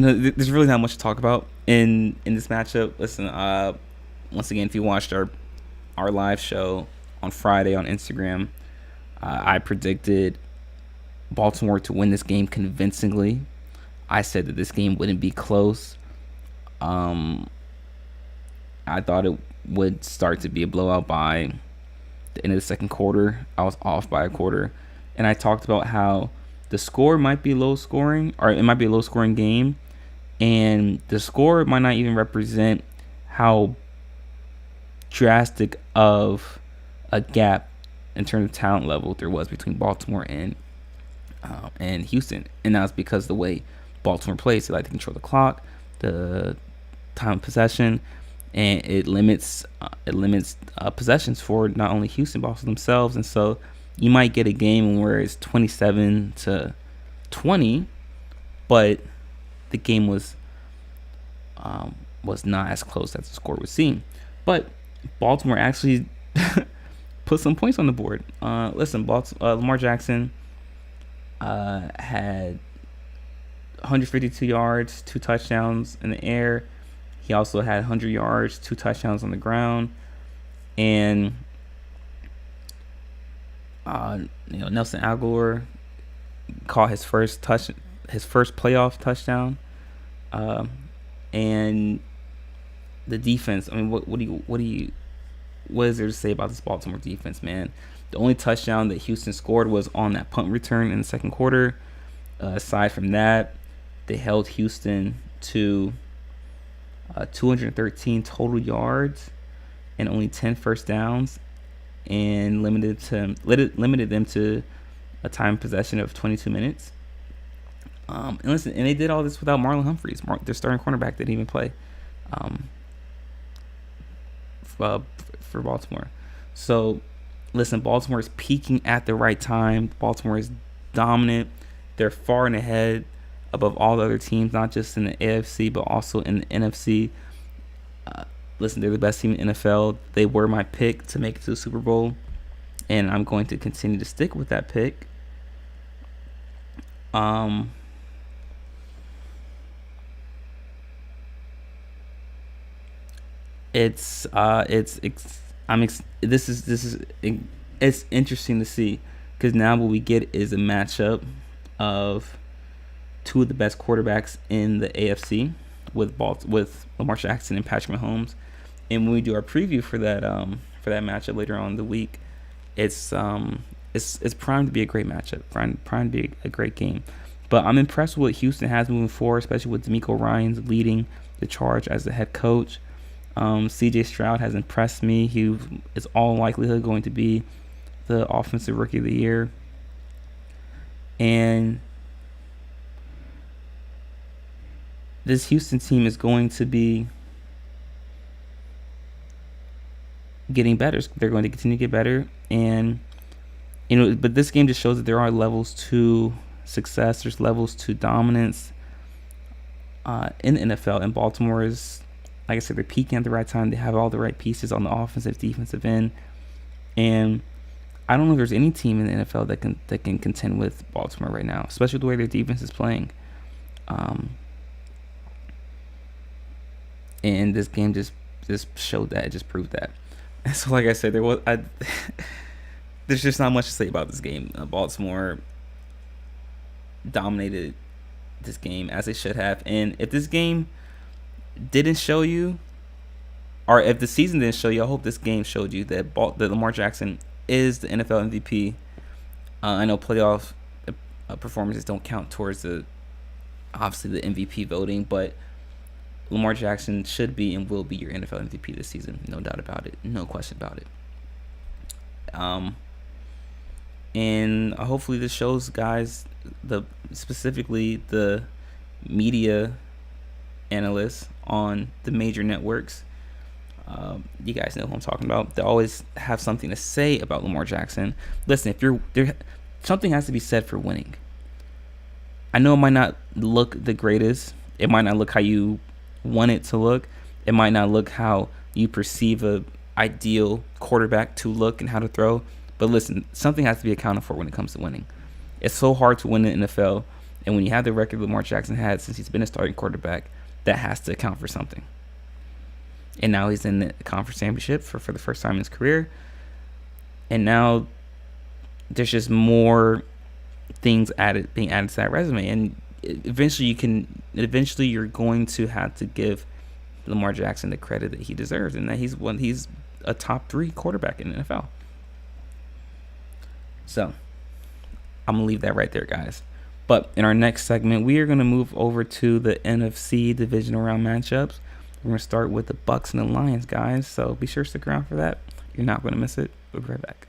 there's really not much to talk about in this matchup. Listen, once again, if you watched our live show on Friday on Instagram, I predicted Baltimore to win this game convincingly. I said that this game wouldn't be close. I thought it would start to be a blowout by the end of the second quarter. I was off by a quarter, and I talked about how the score might be low scoring, or it might be a low scoring game, and the score might not even represent how drastic of a gap in terms of talent level there was between Baltimore and Houston, and that's because the way Baltimore plays, they like to control the clock, the time of possession, and it limits possessions for not only Houston but also themselves. And so you might get a game where it's 27-20, but the game was not as close as the score would seem. But Baltimore actually put some points on the board. Listen, Lamar Jackson had 152 yards, 2 touchdowns in the air. He also had 100 yards, 2 touchdowns on the ground, and Nelson Aguilar caught his first playoff touchdown, and the defense. I mean, what is there to say about this Baltimore defense, man? The only touchdown that Houston scored was on that punt return in the second quarter. Aside from that, they held Houston to 213 total yards and only 10 first downs, and limited them to a time possession of 22 minutes. And they did all this without Marlon Humphreys. Their starting cornerback didn't even play for Baltimore. So, listen, Baltimore is peaking at the right time. Baltimore is dominant. They're far and ahead above all the other teams, not just in the AFC, but also in the NFC. Listen, they're the best team in the NFL. They were my pick to make it to the Super Bowl, and I'm going to continue to stick with that pick. It's interesting to see, because now what we get is a matchup of two of the best quarterbacks in the AFC with Lamar Jackson and Patrick Mahomes. And when we do our preview for that matchup later on in the week, it's primed to be a great matchup, primed to be a great game. But I'm impressed with what Houston has moving forward, especially with D'Amico Ryans leading the charge as the head coach. C.J. Stroud has impressed me. He is all likelihood going to be the offensive rookie of the year. And this Houston team is going to be getting better. They're going to continue to get better. And, but this game just shows that there are levels to success. There's levels to dominance in the NFL. And Baltimore is, like I said, they're peaking at the right time. They have all the right pieces on the offensive, defensive end. And I don't know if there's any team in the NFL that can contend with Baltimore right now, especially the way their defense is playing. And this game just showed that. It just proved that. And so, like I said, there's just not much to say about this game. Baltimore dominated this game as they should have. And if this game didn't show you, or if the season didn't show you, I hope this game showed you that Lamar Jackson is the NFL MVP. I know playoff performances don't count towards obviously the MVP voting, but Lamar Jackson should be and will be your NFL MVP this season, no doubt about it, no question about it. And hopefully this shows guys, specifically the media analysts on the major networks. You guys know who I'm talking about. They always have something to say about Lamar Jackson. Listen, if you're there, something has to be said for winning. I know it might not look the greatest. It might not look how you want it to look. It might not look how you perceive a ideal quarterback to look and how to throw. But listen, something has to be accounted for when it comes to winning. It's so hard to win in the NFL, And when you have the record Lamar Jackson had since he's been a starting quarterback, that has to account for something. And now he's in the conference championship for the first time in his career. And now there's just more things being added to that resume. And eventually you're going to have to give Lamar Jackson the credit that he deserves, and that he's a top 3 quarterback in the NFL. So I'm going to leave that right there, guys. But in our next segment, we are going to move over to the NFC divisional round matchups. We're going to start with the Bucs and the Lions, guys. So be sure to stick around for that. You're not going to miss it. We'll be right back.